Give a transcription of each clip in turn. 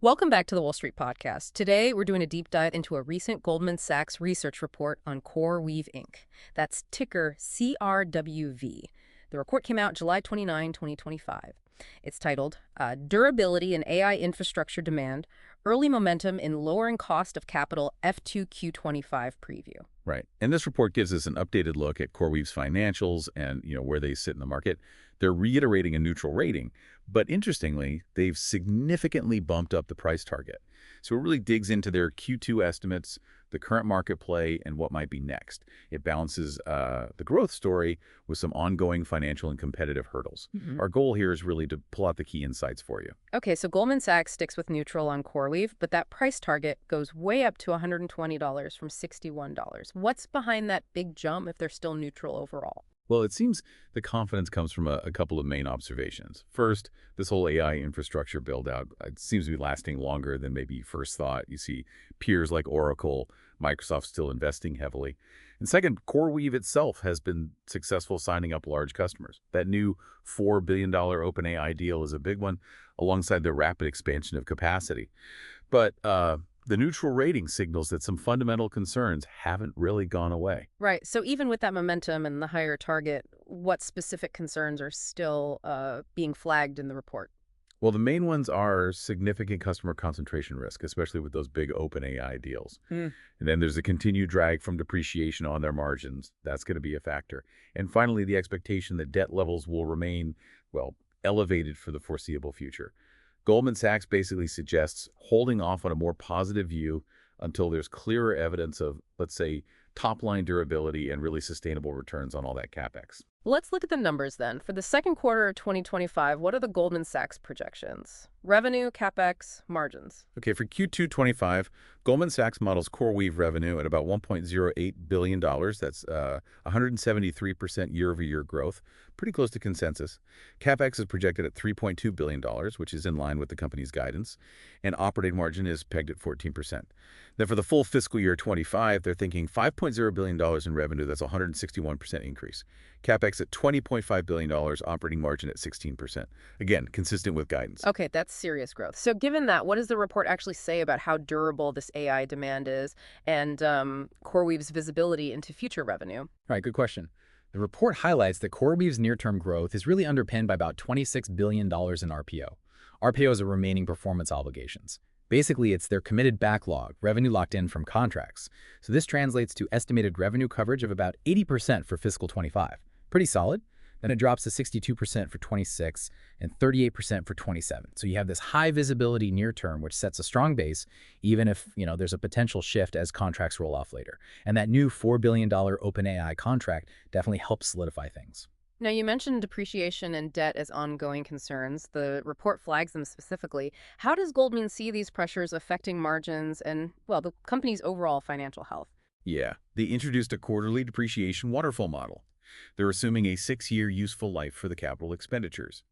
Welcome back to the Wall Street Podcast. Today, we're doing a deep dive into a recent Goldman Sachs research report on CoreWeave Inc. That's ticker CRWV. The report came out July 29, 2025. It's titled Durability in AI Infrastructure Demand, Early Momentum in Lowering Cost of Capital F2Q25 Preview. Right. And this report gives us an updated look at CoreWeave's financials and, where they sit in the market. They're reiterating a neutral rating, but interestingly, they've significantly bumped up the price target. So it really digs into their Q2 estimates, the current market play, and what might be next. It balances the growth story with some ongoing financial and competitive hurdles. Our goal here is really to pull out the key insights for you. Okay, so Goldman Sachs sticks with neutral on CoreWeave, but that price target goes way up to $120 from $61. What's behind that big jump if they're still neutral overall? Well, it seems the confidence comes from a couple of main observations. First, this whole AI infrastructure build-out it seems to be lasting longer than maybe you first thought. You see peers like Oracle, Microsoft still investing heavily. And second, CoreWeave itself has been successful signing up large customers. That new $4 billion OpenAI deal is a big one, alongside the rapid expansion of capacity. But the neutral rating signals that some fundamental concerns haven't really gone away. Right. So even with that momentum and the higher target, what specific concerns are still being flagged in the report? Well, the main ones are significant customer concentration risk, especially with those big OpenAI deals. Mm. And then there's a continued drag from depreciation on their margins. That's going to be a factor. And finally, the expectation that debt levels will remain, well, elevated for the foreseeable future. Goldman Sachs basically suggests holding off on a more positive view until there's clearer evidence of, let's say, top-line durability and really sustainable returns on all that CapEx. Let's look at the numbers then. For the second quarter of 2025, what are the Goldman Sachs projections? Revenue, CapEx, margins. Okay, for Q2 25, Goldman Sachs models CoreWeave revenue at about $1.08 billion. That's 173% year-over-year growth, pretty close to consensus. CapEx is projected at $3.2 billion, which is in line with the company's guidance, and operating margin is pegged at 14%. Then for the full fiscal year 25, they're thinking $5.0 billion in revenue. That's a 161% increase. CapEx at $20.5 billion, operating margin at 16%. Again, consistent with guidance. Okay, that's serious growth. So given that, what does the report actually say about how durable this AI demand is and CoreWeave's visibility into future revenue? All right, good question. The report highlights that CoreWeave's near-term growth is really underpinned by about $26 billion in RPO. RPOs are remaining performance obligations. Basically, it's their committed backlog, revenue locked in from contracts. So this translates to estimated revenue coverage of about 80% for fiscal 25. Pretty solid. Then it drops to 62% for 26 and 38% for 27. So you have this high visibility near term, which sets a strong base, even if, there's a potential shift as contracts roll off later. And that new $4 billion OpenAI contract definitely helps solidify things. Now, you mentioned depreciation and debt as ongoing concerns. The report flags them specifically. How does Goldman see these pressures affecting margins and, well, the company's overall financial health? Yeah, they introduced a quarterly depreciation waterfall model. They're assuming a 6-year useful life for the capital expenditures.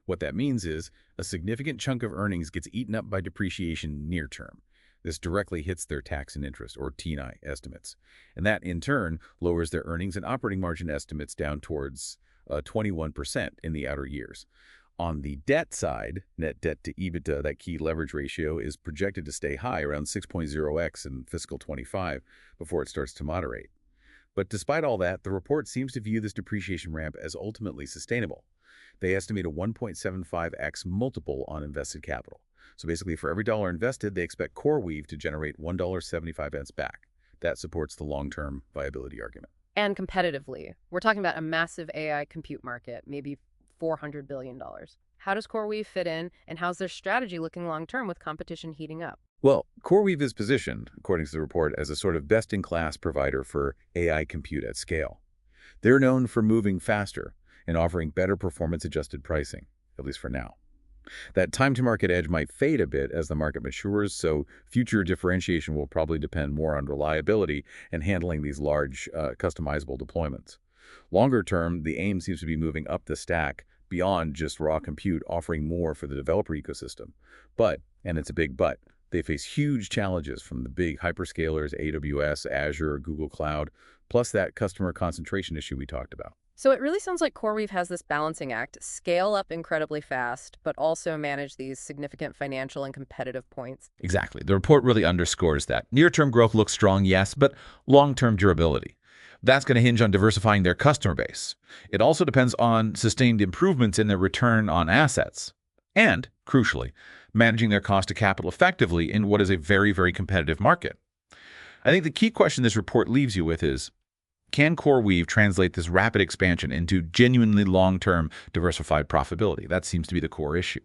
What that means is a significant chunk of earnings gets eaten up by depreciation near term. This directly hits their tax and interest, or T&I, estimates. And that, in turn, lowers their earnings and operating margin estimates down towards 21% in the outer years. On the debt side, net debt to EBITDA, that key leverage ratio, is projected to stay high, around 6.0x in fiscal 25, before it starts to moderate. But despite all that, the report seems to view this depreciation ramp as ultimately sustainable. They estimate a 1.75x multiple on invested capital. So basically, for every dollar invested, they expect CoreWeave to generate $1.75 back. That supports the long-term viability argument. And competitively, we're talking about a massive AI compute market, maybe $400 billion. How does CoreWeave fit in, and how's their strategy looking long-term with competition heating up? Well, CoreWeave is positioned, according to the report, as a sort of best-in-class provider for AI compute at scale. They're known for moving faster and offering better performance-adjusted pricing, at least for now. That time-to-market edge might fade a bit as the market matures, so future differentiation will probably depend more on reliability and handling these large, customizable deployments. Longer term, the aim seems to be moving up the stack beyond just raw compute, offering more for the developer ecosystem. But, and it's a big but, they face huge challenges from the big hyperscalers, AWS, Azure, Google Cloud, plus that customer concentration issue we talked about. So it really sounds like CoreWeave has this balancing act, scale up incredibly fast, but also manage these significant financial and competitive points. Exactly. The report really underscores that. Near-term growth looks strong, yes, but long-term durability. That's going to hinge on diversifying their customer base. It also depends on sustained improvements in their return on assets. And, crucially, managing their cost of capital effectively in what is a very, very competitive market. I think the key question this report leaves you with is, can CoreWeave translate this rapid expansion into genuinely long-term diversified profitability? That seems to be the core issue.